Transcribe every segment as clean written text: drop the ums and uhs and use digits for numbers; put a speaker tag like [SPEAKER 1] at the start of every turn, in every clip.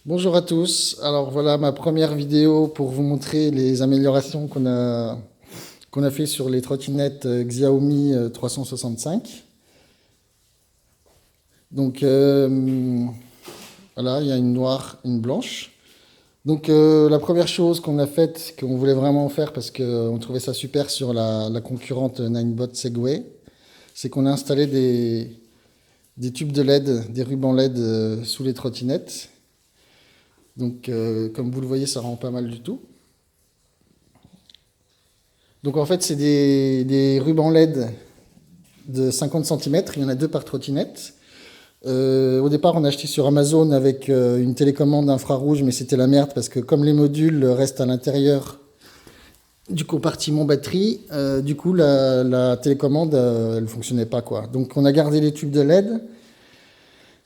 [SPEAKER 1] Bonjour à tous. Alors voilà ma première vidéo pour vous montrer les améliorations qu'on a fait sur les trottinettes Xiaomi 365. Donc voilà, il y a une noire, une blanche. Donc la première chose qu'on a faite, qu'on voulait vraiment faire parce qu'on trouvait ça super sur la concurrente Ninebot Segway, c'est qu'on a installé des tubes de LED, des rubans LED sous les trottinettes. Donc, comme vous le voyez, ça rend pas mal du tout. Donc, en fait, c'est des rubans LED de 50 cm. Il y en a deux par trottinette. Au départ, on a acheté sur Amazon avec une télécommande infrarouge, mais c'était la merde parce que comme les modules restent à l'intérieur du compartiment batterie, du coup, la télécommande, elle ne fonctionnait pas, quoi. Donc, on a gardé les tubes de LED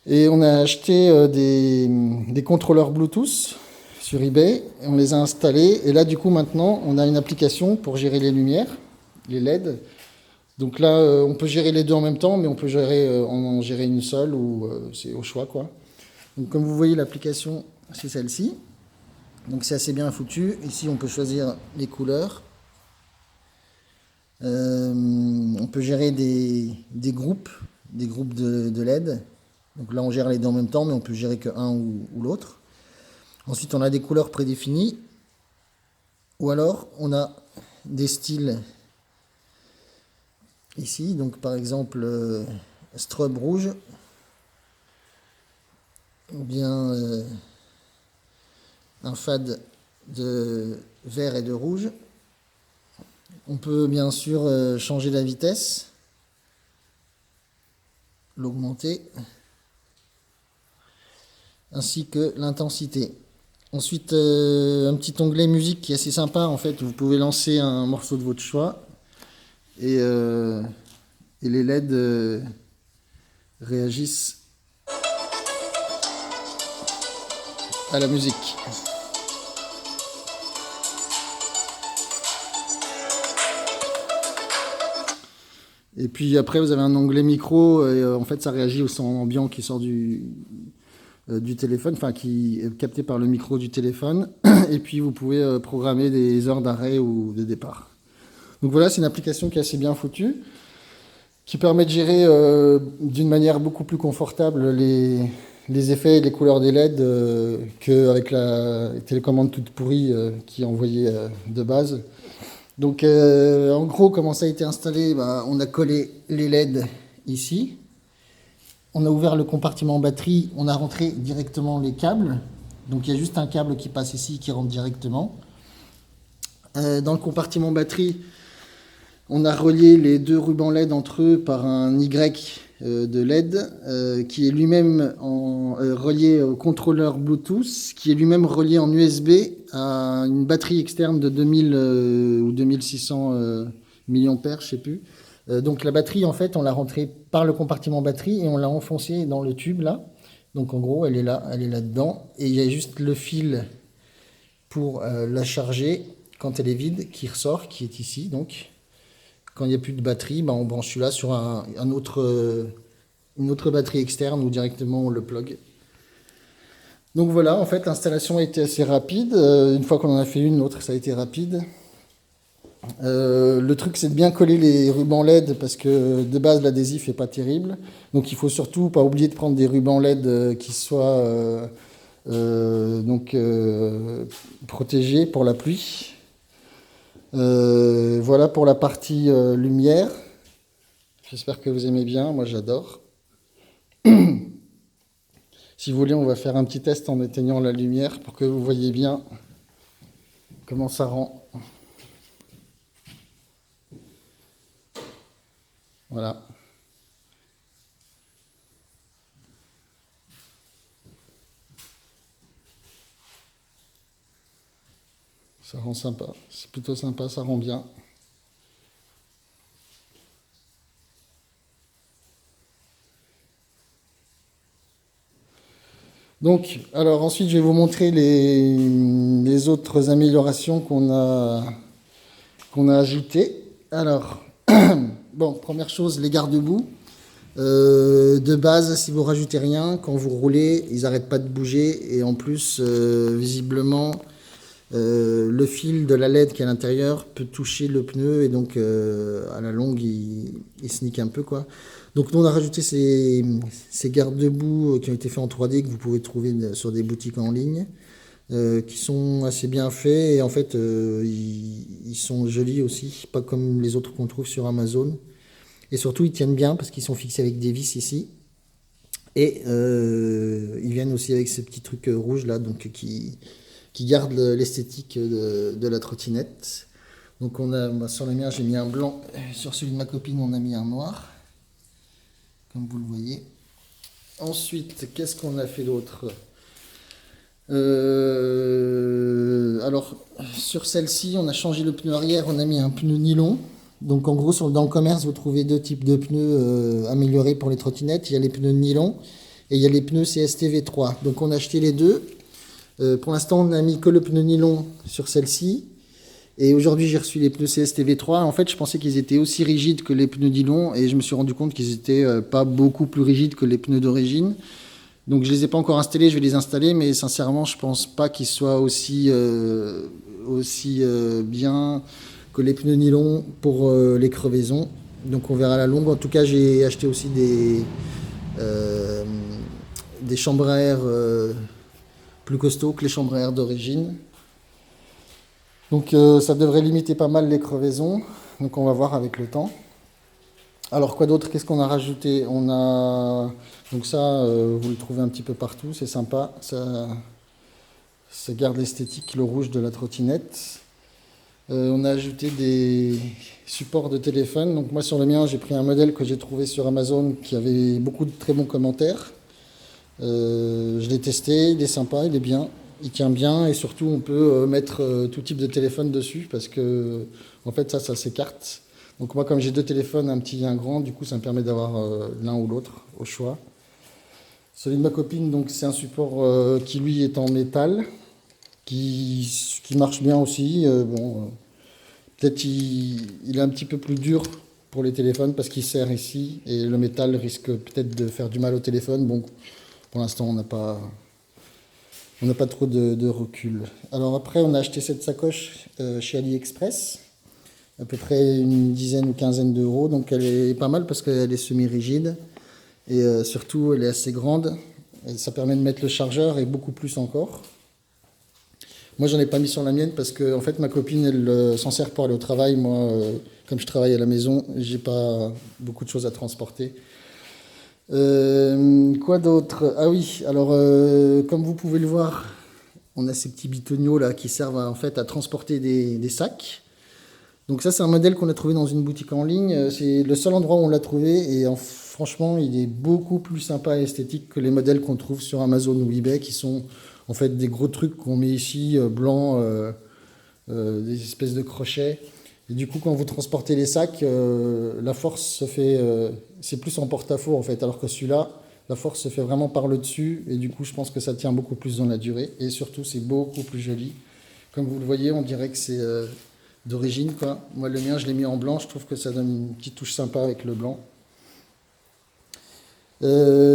[SPEAKER 1] et on a acheté des contrôleurs Bluetooth sur eBay, et on les a installés, et là du coup maintenant on a une application pour gérer les lumières, les LED. Donc là on peut gérer les deux en même temps, mais on peut en gérer une seule, ou c'est au choix quoi. Donc comme vous voyez, l'application c'est celle-ci, donc c'est assez bien foutu. Ici on peut choisir les couleurs, on peut gérer des groupes de LED. Donc là on gère les deux en même temps, mais on peut gérer que un ou l'autre. Ensuite, on a des couleurs prédéfinies, ou alors on a des styles ici. Donc, par exemple, strobe rouge, ou bien un fade de vert et de rouge. On peut bien sûr changer la vitesse, l'augmenter, ainsi que l'intensité. Ensuite, un petit onglet musique qui est assez sympa en fait. Vous pouvez lancer un morceau de votre choix et les LED réagissent à la musique. Et puis après, vous avez un onglet micro et en fait, ça réagit au son ambiant qui sort du téléphone, enfin qui est capté par le micro du téléphone. Et puis vous pouvez programmer des heures d'arrêt ou de départ. Donc voilà, c'est une application qui est assez bien foutue, qui permet de gérer d'une manière beaucoup plus confortable les effets et les couleurs des LED qu'avec la télécommande toute pourrie qui est envoyée de base. Donc en gros, comment ça a été installé, on a collé les LED ici. On a ouvert le compartiment batterie, on a rentré directement les câbles. Donc il y a juste un câble qui passe ici qui rentre directement. Dans le compartiment batterie, on a relié les deux rubans LED entre eux par un Y de LED qui est lui-même relié au contrôleur Bluetooth, qui est lui-même relié en USB à une batterie externe de 2000 ou 2600 milliampères, je ne sais plus. Donc la batterie, en fait, on l'a rentrée par le compartiment batterie et on l'a enfoncée dans le tube là. Donc en gros, elle est là-dedans. Et il y a juste le fil pour la charger quand elle est vide qui ressort, qui est ici. Donc quand il n'y a plus de batterie, on branche celui-là sur une autre batterie externe ou directement on le plug. Donc voilà, en fait, l'installation a été assez rapide. Une fois qu'on en a fait une, l'autre, ça a été rapide. Le truc, c'est de bien coller les rubans LED parce que de base, l'adhésif n'est pas terrible. Donc il faut surtout pas oublier de prendre des rubans LED qui soient protégés pour la pluie. Voilà pour la partie lumière. J'espère que vous aimez bien, moi j'adore. Si vous voulez, on va faire un petit test en éteignant la lumière pour que vous voyez bien comment ça rend. Voilà. Ça rend sympa. C'est plutôt sympa, ça rend bien. Donc, alors ensuite, je vais vous montrer les autres améliorations qu'on a ajoutées. Alors, bon, première chose, les garde-boue. De base, si vous rajoutez rien, quand vous roulez, ils n'arrêtent pas de bouger. Et en plus, visiblement, le fil de la LED qui est à l'intérieur peut toucher le pneu. Et donc, à la longue, il se nique un peu, quoi. Donc, nous, on a rajouté ces garde-boue qui ont été faits en 3D, que vous pouvez trouver sur des boutiques en ligne, qui sont assez bien faits. Et en fait, ils sont jolis aussi, pas comme les autres qu'on trouve sur Amazon. Et surtout, ils tiennent bien parce qu'ils sont fixés avec des vis ici. Et ils viennent aussi avec ces petits trucs rouges là, donc qui gardent l'esthétique de la trottinette. Donc on a, sur le mien, j'ai mis un blanc. Sur celui de ma copine, on a mis un noir, comme vous le voyez. Ensuite, qu'est-ce qu'on a fait d'autre? Alors, sur celle-ci, on a changé le pneu arrière, on a mis un pneu nylon. Donc en gros, dans le commerce, vous trouvez deux types de pneus améliorés pour les trottinettes. Il y a les pneus nylon et il y a les pneus CST V3. Donc on a acheté les deux. Pour l'instant, on n'a mis que le pneu nylon sur celle-ci. Et aujourd'hui, j'ai reçu les pneus CST V3. En fait, je pensais qu'ils étaient aussi rigides que les pneus nylon et je me suis rendu compte qu'ils n'étaient pas beaucoup plus rigides que les pneus d'origine. Donc je ne les ai pas encore installés, je vais les installer, mais sincèrement, je ne pense pas qu'ils soient aussi bien que les pneus nylon pour les crevaisons. Donc on verra à la longue. En tout cas, j'ai acheté aussi des chambres à air plus costauds que les chambres à air d'origine. Donc ça devrait limiter pas mal les crevaisons. Donc on va voir avec le temps. Alors quoi d'autre? Qu'est-ce qu'on a rajouté? On a donc ça, vous le trouvez un petit peu partout, c'est sympa. Ça garde l'esthétique, le rouge de la trottinette. On a ajouté des supports de téléphone. Donc moi sur le mien, j'ai pris un modèle que j'ai trouvé sur Amazon qui avait beaucoup de très bons commentaires. Je l'ai testé, il est sympa, il est bien, il tient bien et surtout on peut mettre tout type de téléphone dessus parce que en fait ça s'écarte. Donc moi comme j'ai deux téléphones, un petit et un grand, du coup ça me permet d'avoir l'un ou l'autre au choix. Celui de ma copine, donc c'est un support qui lui est en métal, qui marche bien aussi. Peut-être il est un petit peu plus dur pour les téléphones parce qu'il serre ici et le métal risque peut-être de faire du mal au téléphone. Bon, pour l'instant on n'a pas trop de recul. Alors après on a acheté cette sacoche chez AliExpress, à peu près une dizaine ou quinzaine d'euros. Donc elle est pas mal parce qu'elle est semi-rigide et surtout elle est assez grande. Et ça permet de mettre le chargeur et beaucoup plus encore. Moi, j'en ai pas mis sur la mienne parce que en fait, ma copine, elle s'en sert pour aller au travail. Moi, comme je travaille à la maison, j'ai pas beaucoup de choses à transporter. Quoi d'autre? Ah oui, alors comme vous pouvez le voir, on a ces petits bitonniaux là qui servent en fait à transporter des sacs. Donc ça, c'est un modèle qu'on a trouvé dans une boutique en ligne. C'est le seul endroit où on l'a trouvé et franchement, il est beaucoup plus sympa et esthétique que les modèles qu'on trouve sur Amazon ou eBay qui sont en fait des gros trucs qu'on met ici, blancs, des espèces de crochets. Et du coup, quand vous transportez les sacs, la force se fait, c'est plus en porte-à-faux en fait, alors que celui-là, la force se fait vraiment par le dessus. Et du coup, je pense que ça tient beaucoup plus dans la durée. Et surtout, c'est beaucoup plus joli. Comme vous le voyez, on dirait que c'est d'origine, quoi. Moi, le mien, je l'ai mis en blanc. Je trouve que ça donne une petite touche sympa avec le blanc.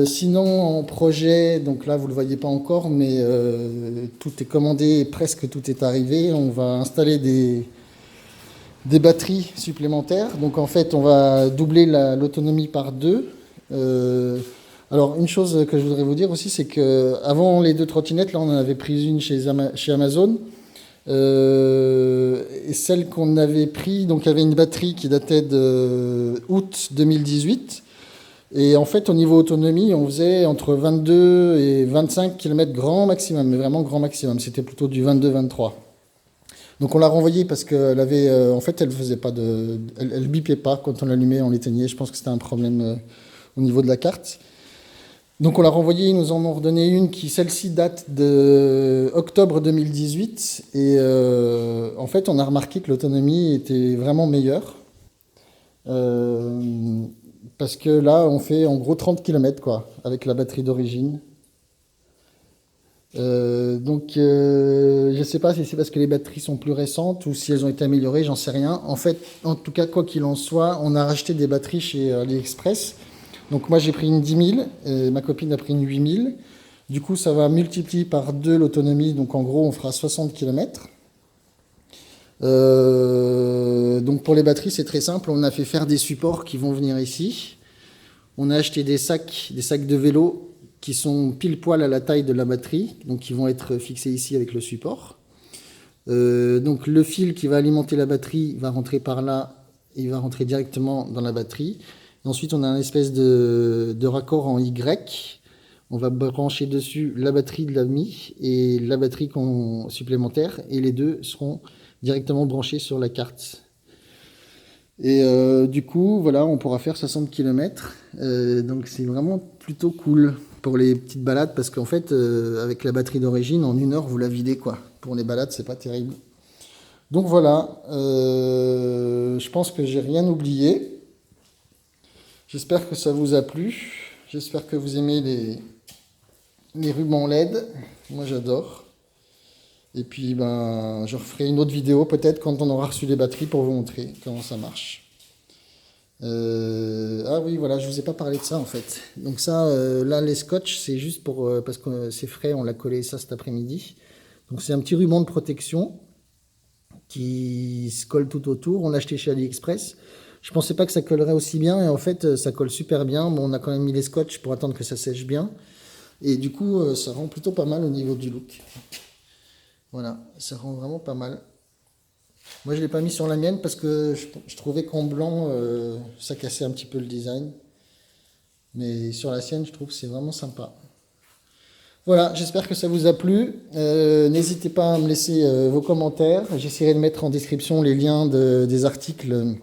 [SPEAKER 1] Sinon, en projet, donc là, vous le voyez pas encore, mais tout est commandé, presque tout est arrivé. On va installer des batteries supplémentaires. Donc en fait, on va doubler l'autonomie par deux. Alors une chose que je voudrais vous dire aussi, c'est que avant les deux trottinettes, là, on en avait pris une chez Amazon. Et celle qu'on avait pris, donc il y avait une batterie qui datait de août 2018. Et en fait, au niveau autonomie, on faisait entre 22 et 25 km grand maximum, mais vraiment grand maximum. C'était plutôt du 22-23. Donc on l'a renvoyée parce qu'elle avait, en fait, elle faisait pas elle bipait pas quand on l'allumait, on l'éteignait. Je pense que c'était un problème au niveau de la carte. Donc on l'a renvoyée, ils nous en ont redonné une qui, celle-ci, date de octobre 2018. Et en fait, on a remarqué que l'autonomie était vraiment meilleure. Parce que là, on fait en gros 30 km quoi, avec la batterie d'origine. Je ne sais pas si c'est parce que les batteries sont plus récentes ou si elles ont été améliorées, j'en sais rien. En fait, en tout cas, quoi qu'il en soit, on a racheté des batteries chez AliExpress. Donc moi j'ai pris une 10 000, ma copine a pris une 8 000. Du coup ça va multiplier par 2 l'autonomie, donc en gros on fera 60 km. Donc pour les batteries c'est très simple, on a fait faire des supports qui vont venir ici. On a acheté des sacs de vélo qui sont pile poil à la taille de la batterie, donc qui vont être fixés ici avec le support. Donc le fil qui va alimenter la batterie va rentrer par là, il va rentrer directement dans la batterie. Et ensuite on a une espèce de raccord en Y. On va brancher dessus la batterie de l'ami et la batterie supplémentaire, et les deux seront directement branchés sur la carte. Et du coup, voilà, on pourra faire 60 km. Donc c'est vraiment plutôt cool pour les petites balades, parce qu'en fait, avec la batterie d'origine, en 1 heure, vous la videz, quoi. Pour les balades, c'est pas terrible. Donc voilà, je pense que j'ai rien oublié. J'espère que ça vous a plu. J'espère que vous aimez les rubans LED. Moi, j'adore. Et puis, ben, je referai une autre vidéo peut-être quand on aura reçu les batteries pour vous montrer comment ça marche. Ah oui, voilà, je vous ai pas parlé de ça en fait. Donc ça, là, les scotch, c'est juste pour parce que c'est frais, on l'a collé ça cet après-midi. Donc c'est un petit ruban de protection qui se colle tout autour. On l'a acheté chez AliExpress. Je pensais pas que ça collerait aussi bien, et en fait, ça colle super bien. Bon, on a quand même mis les scotch pour attendre que ça sèche bien. Et du coup, ça rend plutôt pas mal au niveau du look. Voilà, ça rend vraiment pas mal. Moi, je ne l'ai pas mis sur la mienne parce que je trouvais qu'en blanc, ça cassait un petit peu le design. Mais sur la sienne, je trouve que c'est vraiment sympa. Voilà, j'espère que ça vous a plu. N'hésitez pas à me laisser vos commentaires. J'essaierai de mettre en description les liens des articles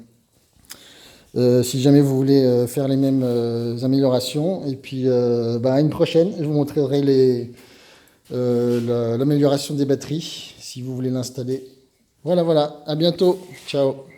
[SPEAKER 1] si jamais vous voulez faire les mêmes améliorations. Et puis, à une prochaine, je vous montrerai l'amélioration des batteries si vous voulez l'installer. Voilà, à bientôt. Ciao.